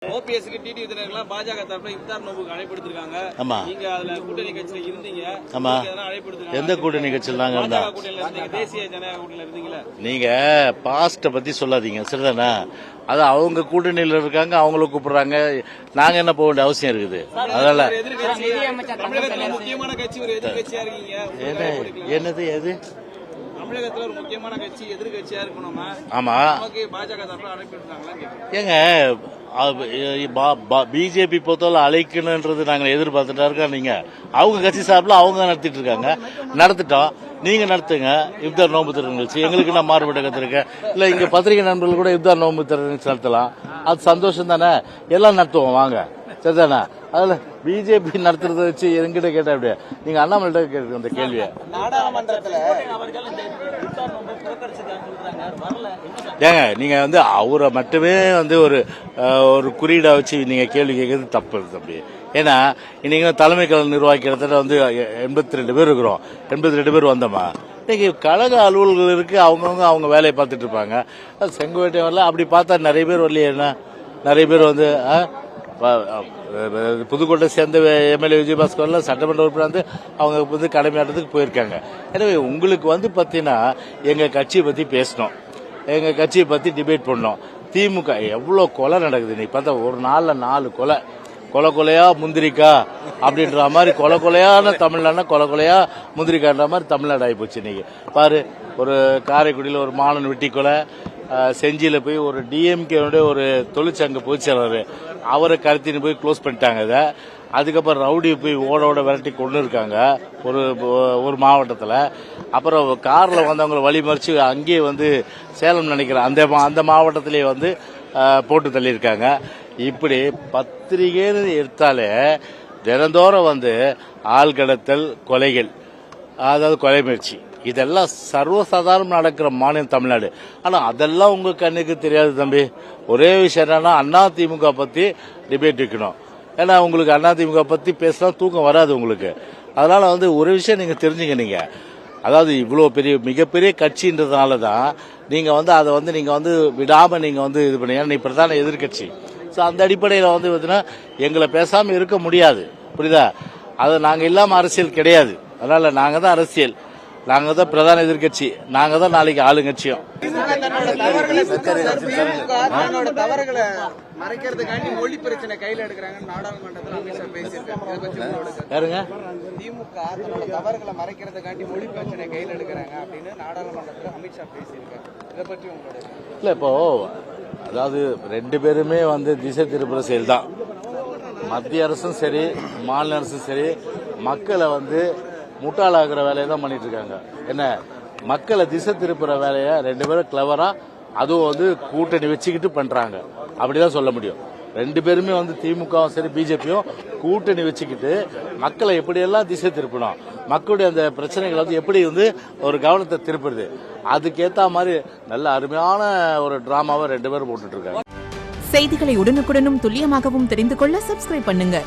ஓபிஎஸ்க்கு டிடி விதினர்கள்லாம் பாஜக தரப்புல இஃப்தார் நோம்புக்கு அழைப்படுத்திருக்காங்க. ஆமா. நீங்க அதுல கூட்டணி கட்சியில இருந்தீங்க. ஆமா. அழைப்படுத்திருக்காங்க. எந்த கூட்டணி கட்சியில் நாங்க இருந்தோம்? பாஜக கூட்டணியில இருந்தீங்க. தேசிய ஜனநாயக கூட்டணியில இருந்தீங்களா? நீங்க பாஸ்ட பத்தி சொல்லாதீங்க, சரிதானா? அது அவங்க கூட்டணியில இருக்காங்க, அவங்கள கூப்பிடுறாங்க. நாங்க என்ன போக வேண்டிய அவசியம் இருக்குது? அதனால தமிழகத்துல முக்கியமான கட்சி ஒரு எதிர்கட்சியா இருக்கீங்க. என்னது எது? தமிழகத்துல ஒரு முக்கியமான கட்சி எதிர்கட்சியா இருக்கணும். ஆமா. பாஜக தரப்புல அழைப்படுத்தாங்களா? ஏங்க பிஜேபி பொறுத்தவரை அழைக்கணுன்றது நாங்க எதிர்பார்த்துட்டா இருக்கோம். நீங்க அவங்க கட்சி சார்பில் அவங்க நடத்திட்டு இருக்காங்க, நடத்திட்டோம். நீங்க நடத்துங்க இஃப்தார் நோம்பு திறன் நிகழ்ச்சி. எங்களுக்கு நான் மாறுபட்ட கருத்து இல்ல. இங்க பத்திரிகை நண்பர்கள் கூட இஃப்தார் நோம்பு திறன் நிகழ்ச்சி நடத்தலாம். அது சந்தோஷம் தானே, எல்லாம் நடத்துவோம் வாங்க, சரிதானே? அதுல பிஜேபி நடத்துறத வச்சு என்கிட்ட கேட்டா அப்படியே நீங்க அண்ணாமலை கேட்க அந்த கேள்வியை ஏங்க நீங்க அவரை மட்டுமே ஒரு குறியீடா வச்சு நீங்க கேள்வி கேட்கறது தப்பு தம்பி. ஏன்னா இன்னைக்கு தலைமை கழக நிர்வாகிக்கிறத 82 பேர் இருக்கிறோம். 82 பேர் வந்தோமா? இன்னைக்கு கழக அலுவலர்கள் இருக்கு, அவங்கவுங்க அவங்க வேலையை பார்த்துட்டு இருப்பாங்க. செங்கோட்டை வரல, அப்படி பார்த்தா நிறைய பேர் வரலையே. என்ன நிறைய பேர் புதுக்கோட்டை சேர்ந்த எம்எல்ஏ விஜயபாஸ்கர்லாம் சட்டமன்ற உறுப்பினர் அவங்க கடமையாட்டத்துக்கு போயிருக்காங்க. எனவே உங்களுக்கு பாத்தீங்கன்னா எங்க கட்சியை பத்தி பேசணும், எங்க கட்சியை பத்தி டிபேட் பண்ணோம். திமுக எவ்வளவு கொலை நடக்குது இன்னைக்கு பார்த்தா, ஒரு நாள்ல 4 கொலை. கொலையா முந்திரிக்கா அப்படின்ற மாதிரி, கொலையான தமிழ்நாடுனா கொலையா முந்திரிக்கான்ற மாதிரி தமிழ்நாடு ஆகி போச்சு. இன்னைக்கு பாரு, ஒரு காரைக்குடியில் ஒரு மாணவன் வெட்டி கொலை, செஞ்சியில போய் ஒரு டிஎம்கே ஒரு தொழிற்சங்க பொதுச்செயலாளர் அவரை கருத்தின்னு போய் க்ளோஸ் பண்ணிட்டாங்க. இதை அதுக்கப்புறம் ரவுடி போய் ஓட விரட்டி கொண்டு இருக்காங்க ஒரு மாவட்டத்தில். அப்புறம் காரில் வந்தவங்களை வழிமறிச்சு அங்கேயே சேலம் நினைக்கிறேன் அந்த மாவட்டத்திலே போட்டு தள்ளியிருக்காங்க. இப்படி பத்திரிகைன்னு எடுத்தாலே தினந்தோறும் ஆள் கடத்தல், கொலைகள், அதாவது கொலை முயற்சி, இதெல்லாம் சர்வசாதாரணம் நடக்கிற மாநிலம் தமிழ்நாடு. ஆனா அதெல்லாம் உங்க கண்ணுக்கு தெரியாது தம்பி. ஒரே விஷயம் என்னன்னா அதிமுக பத்தி டிபேட் வைக்கணும். ஏன்னா உங்களுக்கு அதிமுக பத்தி பேசலாம் தூக்கம் வராது உங்களுக்கு. அதனால ஒரு விஷயம் நீங்க தெரிஞ்சுங்க. நீங்க அதாவது இவ்வளவு மிகப்பெரிய கட்சின்றதுனாலதான் நீங்க அதை நீங்க விடாம நீங்க இது பண்ணி, ஏன்னா நீ பிரதான எதிர்கட்சி. சோ அந்த அடிப்படையில எங்களை பேசாம இருக்க முடியாது, புரியுதா? அது நாங்க இல்லாம அரசியல் கிடையாது. அதனால நாங்க தான் அரசியல், நாங்க தான் பிரதான எதிர்கட்சி, நாங்க தான் நாளைக்கு ஆளுங்கட்சியும். தவறுகளை மறைக்கிறதுக்காண்டி மொழி பிரச்சனை கையில எடுக்கிறாங்க நாடாளுமன்றத்தில் அமித்ஷா பேசியிருக்காங்க. யாருங்க? திமுக தன்னோட தவறுகளை மறைக்கிறதுக்காண்டி மொழி பிரச்சனை கையில எடுக்கிறாங்க அப்படின்னு நாடாளுமன்றத்தில் அமித்ஷா பேசியிருக்காங்க. இதை பற்றி உங்களோட இல்ல, இப்போ அதாவது 2 பேருமே திசை திருப்புற செயல் தான். மத்திய அரசும் சரி, மாநில அரசும் சரி, மக்களை முட்டாளாக்குற வேலையை தான் பண்ணிட்டு இருக்காங்க. என்ன, மக்களை திசை திருப்புற வேலையை 2 பேரும் கிளவரா, அதுவும் கூட்டணி வச்சுக்கிட்டு பண்றாங்க. அப்படிதான் சொல்ல முடியும். 2 பேருமே திமுகவும் சரி பிஜேபியும் கூட்டணி வச்சுக்கிட்டு மக்களை எப்படியெல்லாம் திசை திருப்பணும், மக்களுடைய அந்த பிரச்சனைகளை எப்படி ஒரு கவனத்தை திருப்புறது, அதுக்கேத்த மாதிரி நல்ல அருமையான ஒரு டிராமாவை 2 பேரும் போட்டுட்டு இருக்காங்க. செய்திகளை உடனுக்குடனும் துல்லியமாகவும் தெரிந்து கொள்ள சப்ஸ்கிரைப் பண்ணுங்க.